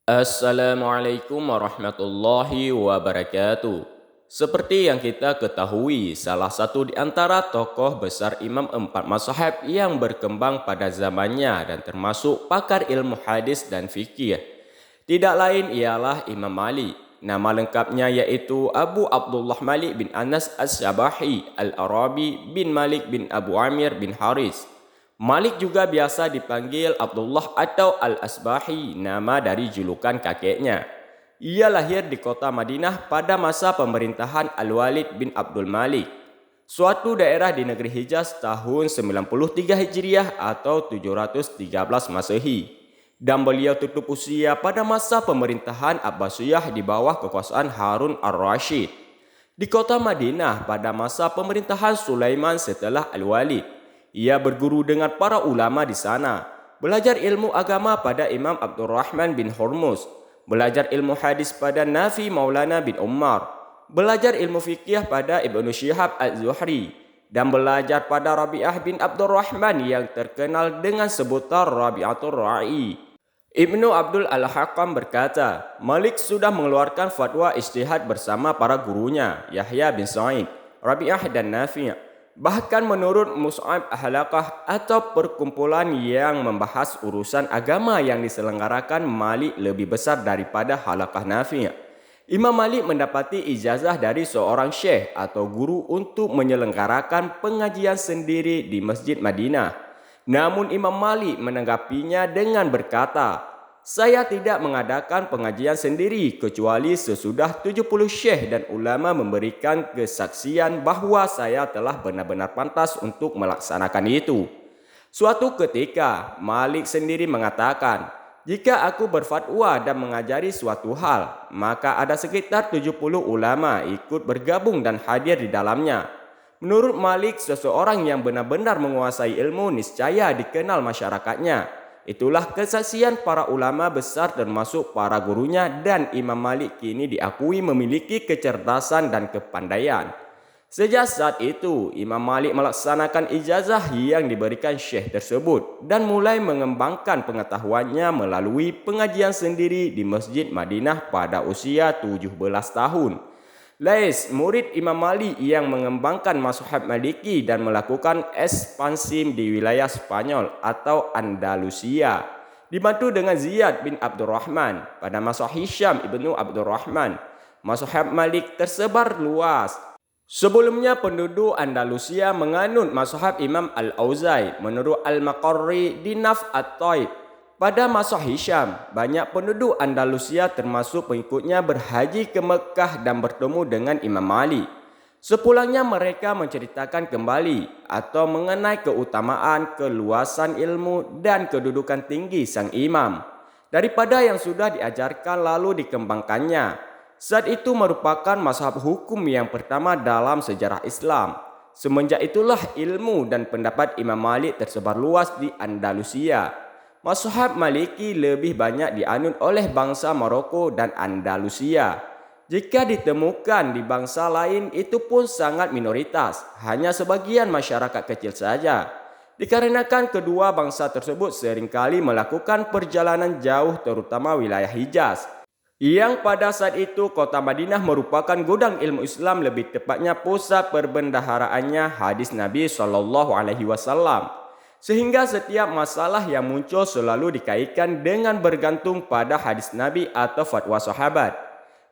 Assalamualaikum warahmatullahi wabarakatuh. Seperti yang kita ketahui, salah satu di antara tokoh besar imam empat mazhab yang berkembang pada zamannya dan termasuk pakar ilmu hadis dan fikih. Tidak lain ialah Imam Malik. Nama lengkapnya yaitu Abu Abdullah Malik bin Anas As-Sabahi Al-Arabi bin Malik bin Abu Amir bin Haris. Malik juga biasa dipanggil Abdullah atau Al-Asbahi, nama dari julukan kakeknya. Ia lahir di kota Madinah pada masa pemerintahan Al-Walid bin Abdul Malik, suatu daerah di negeri Hijaz tahun 93 Hijriah atau 713 Masehi. Dan beliau tutup usia pada masa pemerintahan Abbasiyah di bawah kekuasaan Harun ar-Rasyid. Di kota Madinah pada masa pemerintahan Sulaiman setelah Al-Walid, ia berguru dengan para ulama di sana, belajar ilmu agama pada Imam Abdurrahman bin Hormuz, belajar ilmu hadis pada Nafi Maulana bin Umar, belajar ilmu fikih pada Ibnu Syihab Az-Zuhri, dan belajar pada Rabi'ah bin Abdurrahman yang terkenal dengan sebutan Rabi'atul Ra'i. Ibnu Abdul Al-Hakam berkata, Malik sudah mengeluarkan fatwa ijtihad bersama para gurunya, Yahya bin Sa'id, Rabi'ah dan Nafi'. Bahkan menurut Mus'ab Halaqah atau perkumpulan yang membahas urusan agama yang diselenggarakan Malik lebih besar daripada Halaqah Nafi'. Imam Malik mendapati ijazah dari seorang syekh atau guru untuk menyelenggarakan pengajian sendiri di Masjid Madinah. Namun Imam Malik menanggapinya dengan berkata, saya tidak mengadakan pengajian sendiri kecuali sesudah 70 syekh dan ulama memberikan kesaksian bahwa saya telah benar-benar pantas untuk melaksanakan itu. Suatu ketika, Malik sendiri mengatakan, jika aku berfatwa dan mengajari suatu hal, maka ada sekitar 70 ulama ikut bergabung dan hadir di dalamnya. Menurut Malik, seseorang yang benar-benar menguasai ilmu niscaya dikenal masyarakatnya. Itulah kesaksian para ulama besar termasuk para gurunya, dan Imam Malik kini diakui memiliki kecerdasan dan kepandaian. Sejak saat itu, Imam Malik melaksanakan ijazah yang diberikan syekh tersebut dan mulai mengembangkan pengetahuannya melalui pengajian sendiri di Masjid Madinah pada usia 17 tahun. Lais, murid Imam Malik yang mengembangkan mazhab Maliki dan melakukan ekspansi di wilayah Spanyol atau Andalusia, dibantu dengan Ziyad bin Abdurrahman pada masa Hisham ibnu Abdurrahman. Mazhab Malik tersebar luas. Sebelumnya penduduk Andalusia menganut mazhab Imam Al-Auzai menurut Al-Maqarri di Naf at-Taib. Pada masa Hisham, banyak penduduk Andalusia termasuk pengikutnya berhaji ke Mekah dan bertemu dengan Imam Malik. Sepulangnya mereka menceritakan kembali atau mengenai keutamaan, keluasan ilmu dan kedudukan tinggi sang imam daripada yang sudah diajarkan lalu dikembangkannya. Saat itu merupakan mazhab hukum yang pertama dalam sejarah Islam. Semenjak itulah ilmu dan pendapat Imam Malik tersebar luas di Andalusia. Mazhab Maliki lebih banyak dianut oleh bangsa Maroko dan Andalusia. Jika ditemukan di bangsa lain, itu pun sangat minoritas, hanya sebagian masyarakat kecil saja. Dikarenakan kedua bangsa tersebut seringkali melakukan perjalanan jauh terutama wilayah Hijaz, yang pada saat itu kota Madinah merupakan gudang ilmu Islam, lebih tepatnya pusat perbendaharaannya hadis Nabi SAW. Sehingga setiap masalah yang muncul selalu dikaitkan dengan bergantung pada hadis Nabi atau fatwa sahabat.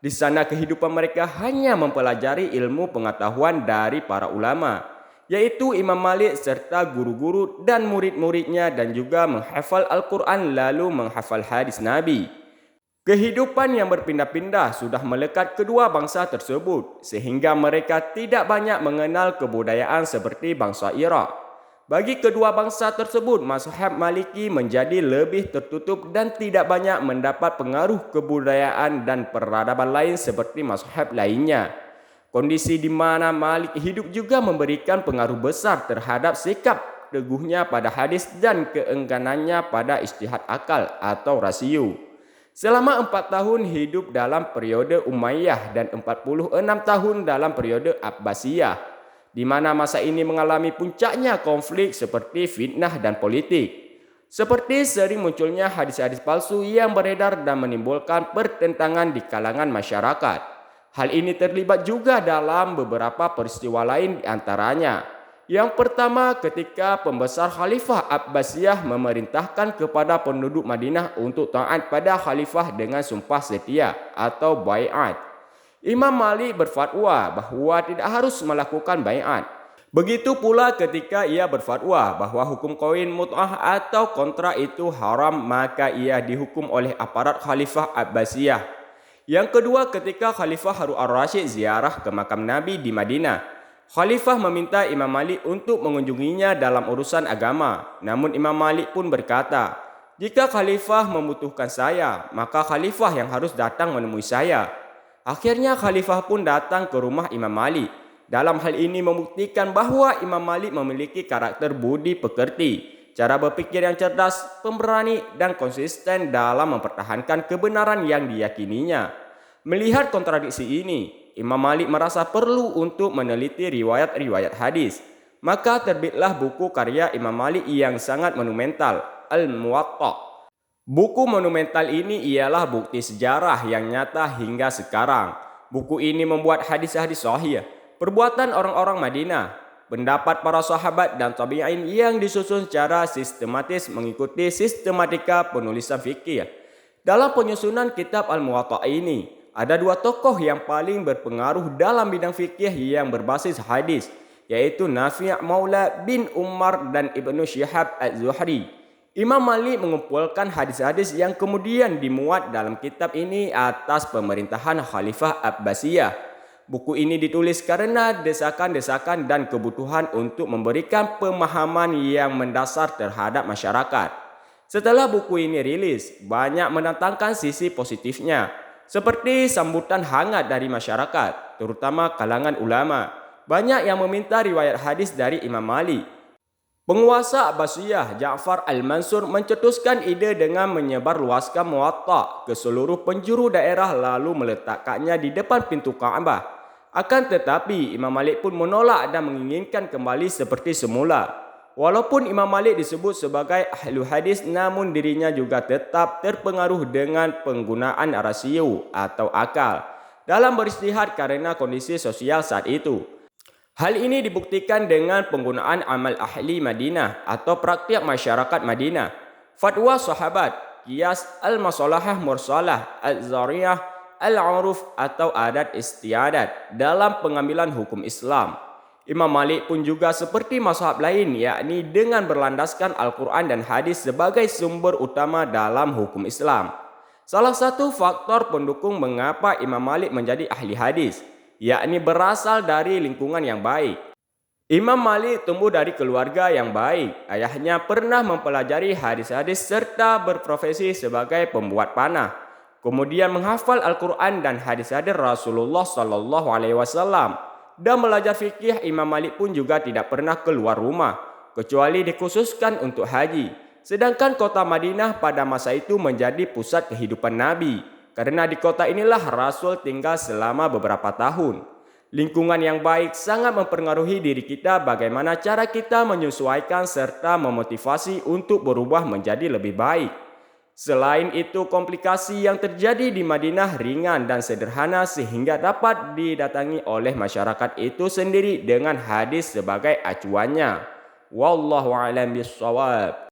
Di sana kehidupan mereka hanya mempelajari ilmu pengetahuan dari para ulama, yaitu Imam Malik serta guru-guru dan murid-muridnya, dan juga menghafal Al-Quran lalu menghafal hadis Nabi. Kehidupan yang berpindah-pindah sudah melekat kedua bangsa tersebut, sehingga mereka tidak banyak mengenal kebudayaan seperti bangsa Irak. Bagi kedua bangsa tersebut, mazhab Maliki menjadi lebih tertutup dan tidak banyak mendapat pengaruh kebudayaan dan peradaban lain seperti mazhab lainnya. Kondisi di mana Malik hidup juga memberikan pengaruh besar terhadap sikap teguhnya pada hadis dan keengganannya pada ijtihad akal atau rasio. Selama 4 tahun hidup dalam periode Umayyah dan 46 tahun dalam periode Abbasiyah, di mana masa ini mengalami puncaknya konflik seperti fitnah dan politik. Seperti sering munculnya hadis-hadis palsu yang beredar dan menimbulkan pertentangan di kalangan masyarakat. Hal ini terlibat juga dalam beberapa peristiwa lain di antaranya. Yang pertama, ketika pembesar Khalifah Abbasiyah memerintahkan kepada penduduk Madinah untuk taat pada khalifah dengan sumpah setia atau baiat. Imam Malik berfatwa bahwa tidak harus melakukan baiat. Begitu pula ketika ia berfatwa bahwa hukum kawin mut'ah atau kontrak itu haram, maka ia dihukum oleh aparat Khalifah Abbasiyah. Yang kedua, ketika Khalifah Harun al-Rashid ziarah ke makam Nabi di Madinah, Khalifah meminta Imam Malik untuk mengunjunginya dalam urusan agama. Namun Imam Malik pun berkata, "Jika Khalifah membutuhkan saya, maka Khalifah yang harus datang menemui saya." Akhirnya Khalifah pun datang ke rumah Imam Malik. Dalam hal ini membuktikan bahwa Imam Malik memiliki karakter budi pekerti, cara berpikir yang cerdas, pemberani, dan konsisten dalam mempertahankan kebenaran yang diyakininya. Melihat kontradiksi ini, Imam Malik merasa perlu untuk meneliti riwayat-riwayat hadis. Maka terbitlah buku karya Imam Malik yang sangat monumental, Al-Muwatta. Buku monumental ini ialah bukti sejarah yang nyata hingga sekarang. Buku ini membuat hadis-hadis sahih, perbuatan orang-orang Madinah, pendapat para sahabat dan tabi'in yang disusun secara sistematis mengikuti sistematika penulisan fikih. Dalam penyusunan kitab Al-Muwatta ini, ada dua tokoh yang paling berpengaruh dalam bidang fikih yang berbasis hadis, yaitu Nafi' Maula bin Umar dan Ibnu Syihab Az-Zuhri. Imam Malik mengumpulkan hadis-hadis yang kemudian dimuat dalam kitab ini atas pemerintahan Khalifah Abbasiyah. Buku ini ditulis karena desakan-desakan dan kebutuhan untuk memberikan pemahaman yang mendasar terhadap masyarakat. Setelah buku ini rilis, banyak mendatangkan sisi positifnya, seperti sambutan hangat dari masyarakat, terutama kalangan ulama. Banyak yang meminta riwayat hadis dari Imam Malik. Penguasa Abbasiyah Ja'far al-Mansur mencetuskan ide dengan menyebarluaskan Muwatta ke seluruh penjuru daerah lalu meletakkannya di depan pintu Ka'bah. Akan tetapi Imam Malik pun menolak dan menginginkan kembali seperti semula. Walaupun Imam Malik disebut sebagai ahlu hadis, namun dirinya juga tetap terpengaruh dengan penggunaan rasio atau akal dalam beristihad karena kondisi sosial saat itu. Hal ini dibuktikan dengan penggunaan amal ahli Madinah atau praktik masyarakat Madinah, fatwa sahabat, qiyas al-masalahah mursalah, az-zariyah, al-uruf atau adat istiadat dalam pengambilan hukum Islam. Imam Malik pun juga seperti mazhab lain, yakni dengan berlandaskan Al-Quran dan hadis sebagai sumber utama dalam hukum Islam. Salah satu faktor pendukung mengapa Imam Malik menjadi ahli hadis, yakni berasal dari lingkungan yang baik. Imam Malik tumbuh dari keluarga yang baik. Ayahnya pernah mempelajari hadis-hadis serta berprofesi sebagai pembuat panah. Kemudian menghafal Al-Quran dan hadis-hadis Rasulullah SAW. Dan belajar fikih, Imam Malik pun juga tidak pernah keluar rumah, kecuali dikhususkan untuk haji. Sedangkan kota Madinah pada masa itu menjadi pusat kehidupan Nabi. Karena di kota inilah Rasul tinggal selama beberapa tahun. Lingkungan yang baik sangat mempengaruhi diri kita, bagaimana cara kita menyesuaikan serta memotivasi untuk berubah menjadi lebih baik. Selain itu, komplikasi yang terjadi di Madinah ringan dan sederhana sehingga dapat didatangi oleh masyarakat itu sendiri dengan hadis sebagai acuannya. Wallahu a'lam bishawab.